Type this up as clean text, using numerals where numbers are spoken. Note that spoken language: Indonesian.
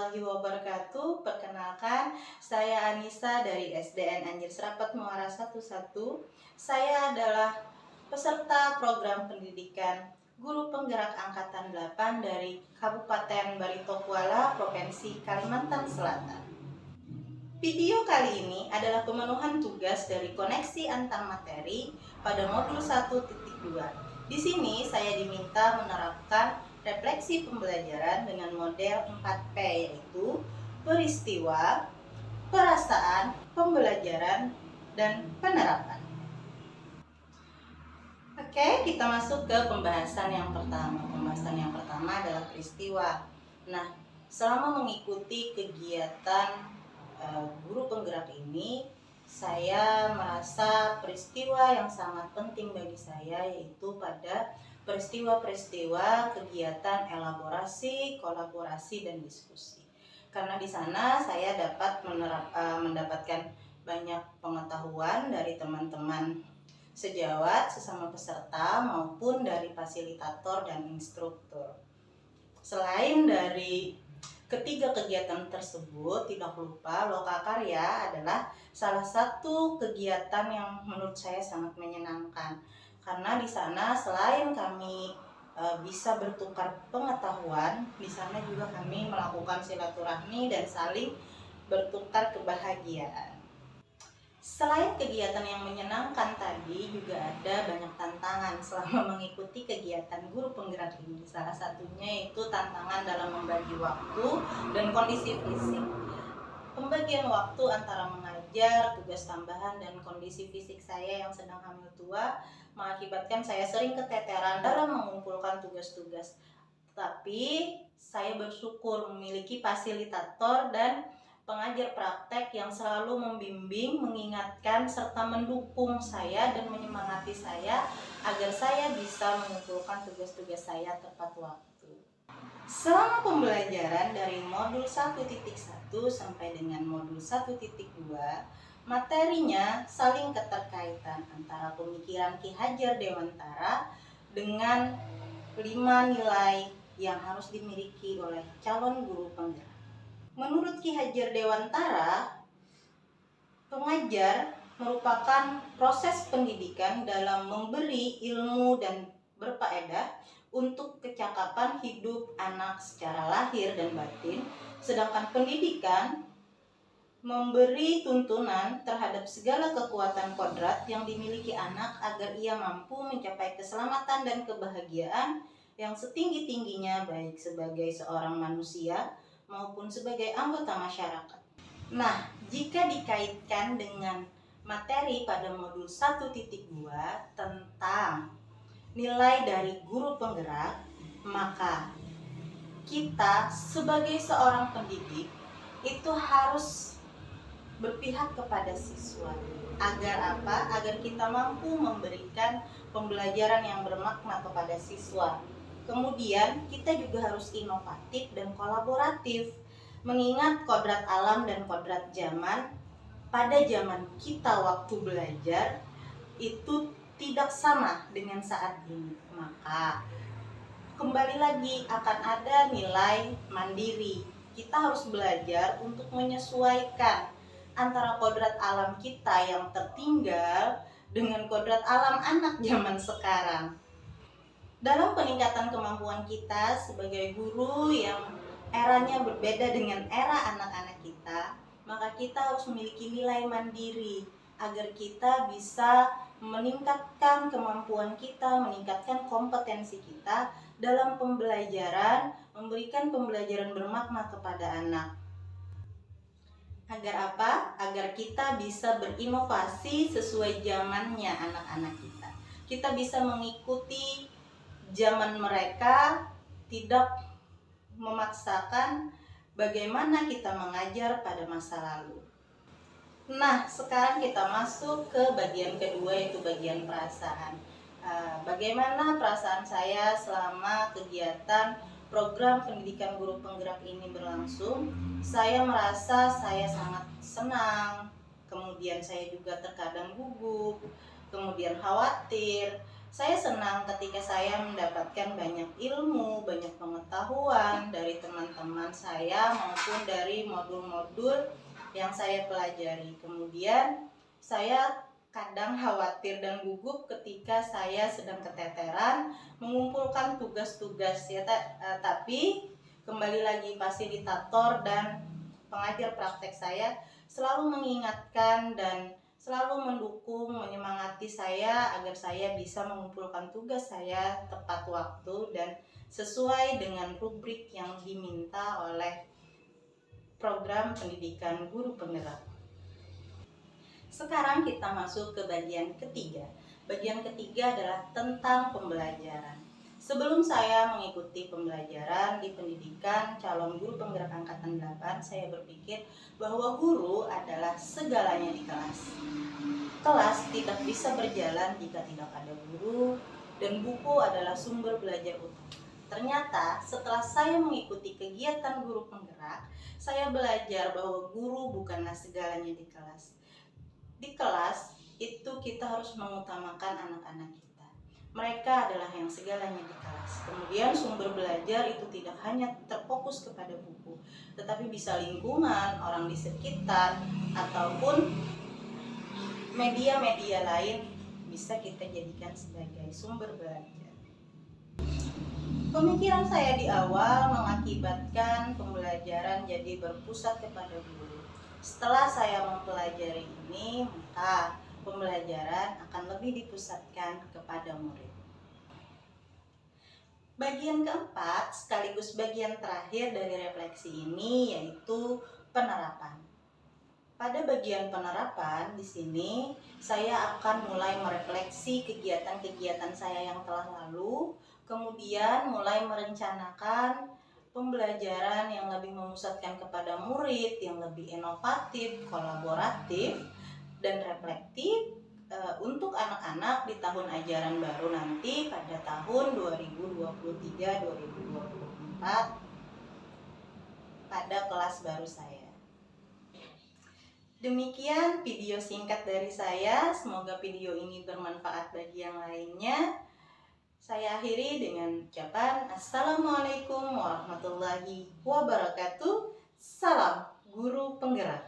warahmatullahi wabarakatuh. Perkenalkan, saya Anissa dari SDN Anjir Serapat Muara 11. Saya adalah peserta program pendidikan Guru Penggerak Angkatan 8 dari Kabupaten Barito Kuala, Provinsi Kalimantan Selatan. Video kali ini adalah pemenuhan tugas dari koneksi antar materi pada modul 1.2. Di sini saya diminta menerapkan refleksi pembelajaran dengan model 4P, yaitu peristiwa, perasaan, pembelajaran, dan penerapan. Oke, kita masuk ke pembahasan yang pertama. Pembahasan yang pertama adalah peristiwa. Nah, selama mengikuti kegiatan guru penggerak ini, saya merasa peristiwa yang sangat penting bagi saya, yaitu pada peristiwa-peristiwa kegiatan elaborasi, kolaborasi, dan diskusi. Karena di sana saya dapat mendapatkan banyak pengetahuan dari teman-teman sejawat, sesama peserta, maupun dari fasilitator dan instruktur. Selain dari ketiga kegiatan tersebut, tidak lupa Lokakarya adalah salah satu kegiatan yang menurut saya sangat menyenangkan. Karena di sana selain kami bisa bertukar pengetahuan, di sana juga kami melakukan silaturahmi dan saling bertukar kebahagiaan. Selain kegiatan yang menyenangkan tadi, juga ada banyak tantangan selama mengikuti kegiatan guru penggerak ini. Salah satunya yaitu tantangan dalam membagi waktu dan kondisi fisik. Pembagian waktu antara mengajar, tugas tambahan, dan kondisi fisik saya yang sedang hamil tua mengakibatkan saya sering keteteran dalam mengumpulkan tugas-tugas. Tapi saya bersyukur memiliki fasilitator dan pengajar praktek yang selalu membimbing, mengingatkan, serta mendukung saya dan menyemangati saya agar saya bisa mengumpulkan tugas-tugas saya tepat waktu. Selama pembelajaran dari modul 1.1 sampai dengan modul 1.2, materinya saling keterkaitan antara pemikiran Ki Hajar Dewantara dengan 5 nilai yang harus dimiliki oleh calon guru penggerak. Menurut Ki Hajar Dewantara, pengajar merupakan proses pendidikan dalam memberi ilmu dan berfaedah untuk kecakapan hidup anak secara lahir dan batin, sedangkan pendidikan memberi tuntunan terhadap segala kekuatan kodrat yang dimiliki anak agar ia mampu mencapai keselamatan dan kebahagiaan yang setinggi-tingginya, baik sebagai seorang manusia maupun sebagai anggota masyarakat. Nah, jika dikaitkan dengan materi pada modul 1.2 tentang nilai dari guru penggerak, maka kita sebagai seorang pendidik itu harus berpihak kepada siswa. Agar apa? Agar kita mampu memberikan pembelajaran yang bermakna kepada siswa. Kemudian kita juga harus inovatif dan kolaboratif, mengingat kodrat alam dan kodrat zaman. Pada zaman kita waktu belajar itu tidak sama dengan saat ini, maka kembali lagi akan ada nilai mandiri. Kita harus belajar untuk menyesuaikan antara kodrat alam kita yang tertinggal dengan kodrat alam anak zaman sekarang. Dalam peningkatan kemampuan kita sebagai guru yang eranya berbeda dengan era anak-anak kita, maka kita harus memiliki nilai mandiri agar kita bisa meningkatkan kemampuan kita, meningkatkan kompetensi kita dalam pembelajaran, memberikan pembelajaran bermakna kepada anak. Agar apa? Agar kita bisa berinovasi sesuai zamannya anak-anak kita. Kita bisa mengikuti zaman mereka, tidak memaksakan bagaimana kita mengajar pada masa lalu. Nah, sekarang kita masuk ke bagian kedua, yaitu bagian perasaan. Bagaimana perasaan saya selama kegiatan program pendidikan guru penggerak ini berlangsung? Saya merasa saya sangat senang, kemudian saya juga terkadang gugup, kemudian khawatir, Saya senang ketika saya mendapatkan banyak ilmu, banyak pengetahuan dari teman-teman saya maupun dari modul-modul yang saya pelajari. Kemudian saya kadang khawatir dan gugup ketika saya sedang keteteran mengumpulkan tugas-tugas ya, tapi kembali lagi fasilitator dan pengajar praktek saya selalu mengingatkan dan selalu mendukung, menyemangati saya agar saya bisa mengumpulkan tugas saya tepat waktu dan sesuai dengan rubrik yang diminta oleh program pendidikan guru penggerak. Sekarang kita masuk ke bagian ketiga. Bagian ketiga adalah tentang pembelajaran. Sebelum saya mengikuti pembelajaran di pendidikan calon guru penggerak angkatan 8, saya berpikir bahwa guru adalah segalanya di kelas. Kelas tidak bisa berjalan jika tidak ada guru, dan buku adalah sumber belajar utama. Ternyata setelah saya mengikuti kegiatan guru penggerak, saya belajar bahwa guru bukanlah segalanya di kelas. Di kelas itu kita harus mengutamakan anak-anak kita. Mereka adalah yang segalanya di kelas. Kemudian sumber belajar itu tidak hanya terfokus kepada buku, tetapi bisa lingkungan, orang di sekitar, ataupun media-media lain bisa kita jadikan sebagai sumber belajar. Pemikiran saya di awal mengakibatkan pembelajaran jadi berpusat kepada guru. Setelah saya mempelajari ini, maka pembelajaran akan lebih dipusatkan kepada murid. Bagian keempat sekaligus bagian terakhir dari refleksi ini yaitu penerapan. Pada bagian penerapan di sini saya akan mulai merefleksi kegiatan-kegiatan saya yang telah lalu, kemudian mulai merencanakan pembelajaran yang lebih memusatkan kepada murid, yang lebih inovatif, kolaboratif, dan reflektif untuk anak-anak di tahun ajaran baru nanti pada tahun 2023-2024 pada kelas baru saya. Demikian video singkat dari saya, semoga video ini bermanfaat bagi yang lainnya. Saya akhiri dengan ucapan Assalamualaikum warahmatullahi wabarakatuh. Salam Guru Penggerak.